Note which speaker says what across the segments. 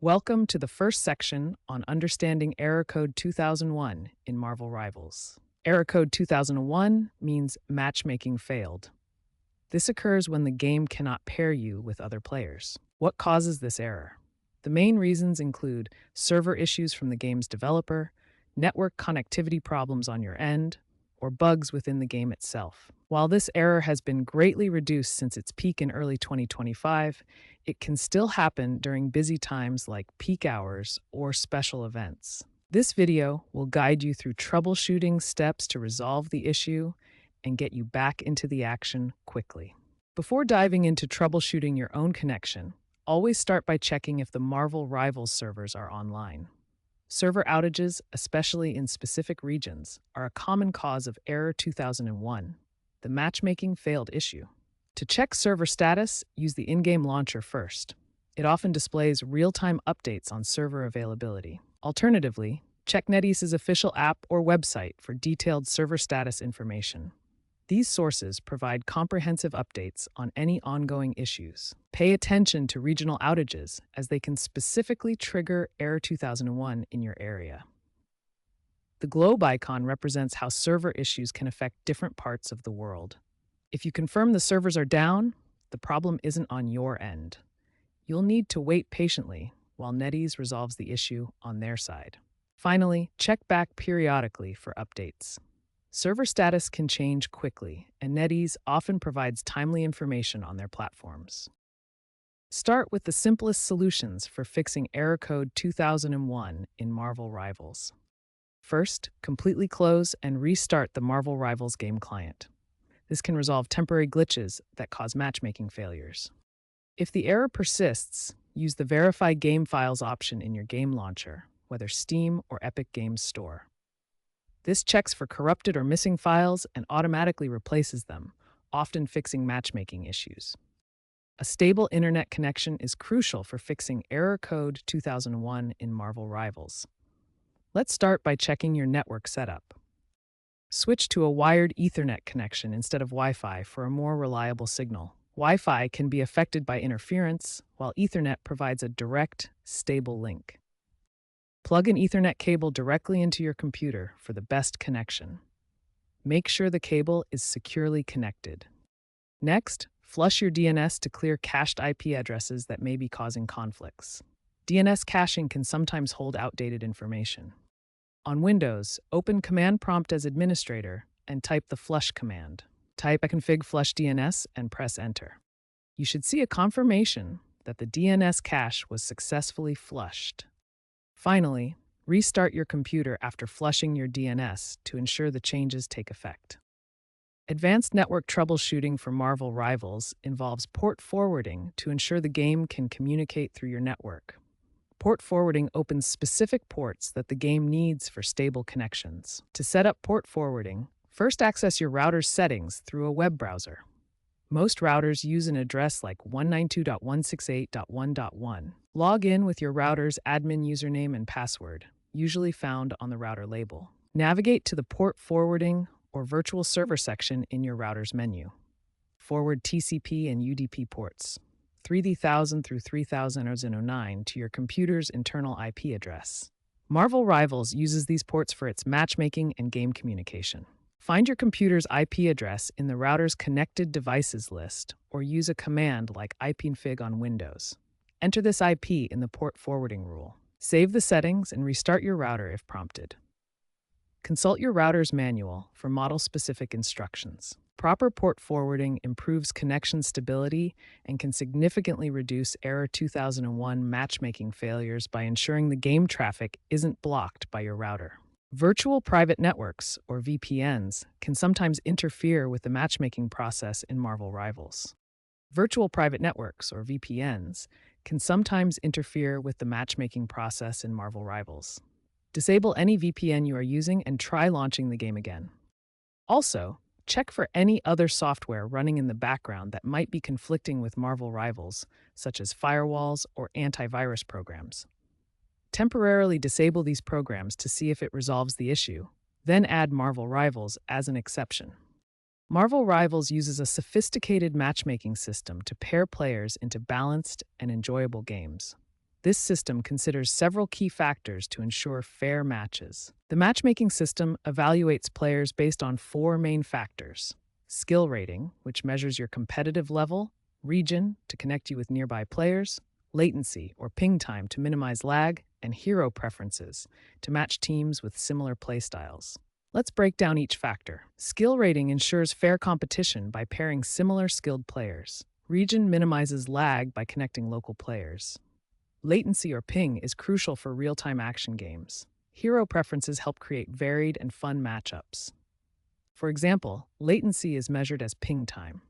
Speaker 1: Welcome to the first section on understanding Error Code 2001 in Marvel Rivals. Error Code 2001 means matchmaking failed. This occurs when the game cannot pair you with other players. What causes this error? The main reasons include server issues from the game's developer, network connectivity problems on your end, or bugs within the game itself. While this error has been greatly reduced since its peak in early 2025, it can still happen during busy times like peak hours or special events. This video will guide you through troubleshooting steps to resolve the issue and get you back into the action quickly. Before diving into troubleshooting your own connection, always start by checking if the Marvel Rivals servers are online. Server outages, especially in specific regions, are a common cause of Error 2001, the matchmaking failed issue. To check server status, use the in-game launcher first. It often displays real-time updates on server availability. Alternatively, check NetEase's official app or website for detailed server status information. These sources provide comprehensive updates on any ongoing issues. Pay attention to regional outages, as they can specifically trigger Error 2001 in your area. The globe icon represents how server issues can affect different parts of the world. If you confirm the servers are down, the problem isn't on your end. You'll need to wait patiently while NetEase resolves the issue on their side. Finally, check back periodically for updates. Server status can change quickly, and NetEase often provides timely information on their platforms. Start with the simplest solutions for fixing Error Code 2001 in Marvel Rivals. First, completely close and restart the Marvel Rivals game client. This can resolve temporary glitches that cause matchmaking failures. If the error persists, use the Verify Game Files option in your game launcher, whether Steam or Epic Games Store. This checks for corrupted or missing files and automatically replaces them, often fixing matchmaking issues. A stable internet connection is crucial for fixing Error Code 2001 in Marvel Rivals. Let's start by checking your network setup. Switch to a wired Ethernet connection instead of Wi-Fi for a more reliable signal. Wi-Fi can be affected by interference, while Ethernet provides a direct, stable link. Plug an Ethernet cable directly into your computer for the best connection. Make sure the cable is securely connected. Next, flush your DNS to clear cached IP addresses that may be causing conflicts. DNS caching can sometimes hold outdated information. On Windows, open Command Prompt as administrator and type the flush command. Type config flush DNS and press enter. You should see a confirmation that the DNS cache was successfully flushed. Finally, restart your computer after flushing your DNS to ensure the changes take effect. Advanced network troubleshooting for Marvel Rivals involves port forwarding to ensure the game can communicate through your network. Port forwarding opens specific ports that the game needs for stable connections. To set up port forwarding, first access your router's settings through a web browser. Most routers use an address like 192.168.1.1. Log in with your router's admin username and password, usually found on the router label. Navigate to the port forwarding or virtual server section in your router's menu. Forward TCP and UDP ports, 3000 through 3009 to your computer's internal IP address. Marvel Rivals uses these ports for its matchmaking and game communication. Find your computer's IP address in the router's connected devices list or use a command like ipconfig on Windows. Enter this IP in the port forwarding rule. Save the settings and restart your router if prompted. Consult your router's manual for model-specific instructions. Proper port forwarding improves connection stability and can significantly reduce Error 2001 matchmaking failures by ensuring the game traffic isn't blocked by your router. Virtual private networks, or VPNs, can sometimes interfere with the matchmaking process in Marvel Rivals. Virtual private networks, or VPNs, can sometimes interfere with the matchmaking process in Marvel Rivals. Disable any VPN you are using and try launching the game again. Also, check for any other software running in the background that might be conflicting with Marvel Rivals, such as firewalls or antivirus programs. Temporarily disable these programs to see if it resolves the issue, then add Marvel Rivals as an exception. Marvel Rivals uses a sophisticated matchmaking system to pair players into balanced and enjoyable games. This system considers several key factors to ensure fair matches. The matchmaking system evaluates players based on four main factors: skill rating, which measures your competitive level, region, to connect you with nearby players, latency or ping time to minimize lag, and hero preferences to match teams with similar playstyles. Let's break down each factor. Skill rating ensures fair competition by pairing similar skilled players. Region minimizes lag by connecting local players. Latency or ping is crucial for real-time action games. Hero preferences help create varied and fun matchups. For example, latency is measured as ping time.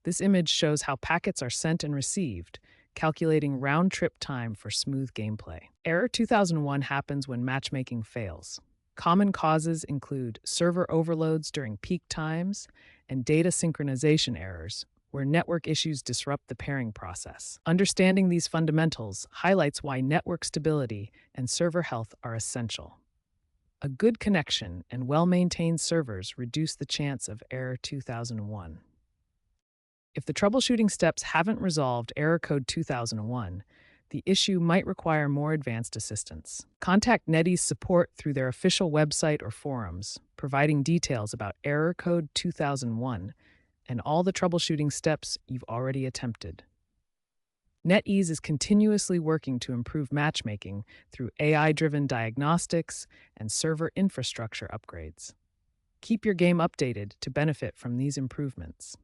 Speaker 1: This image shows how packets are sent and received, calculating round-trip time for smooth gameplay. Error 2001 happens when matchmaking fails. Common causes include server overloads during peak times and data synchronization errors, where network issues disrupt the pairing process. Understanding these fundamentals highlights why network stability and server health are essential. A good connection and well-maintained servers reduce the chance of Error 2001. If the troubleshooting steps haven't resolved Error Code 2001, the issue might require more advanced assistance. Contact NetEase support through their official website or forums, providing details about Error Code 2001 and all the troubleshooting steps you've already attempted. NetEase is continuously working to improve matchmaking through AI-driven diagnostics and server infrastructure upgrades. Keep your game updated to benefit from these improvements.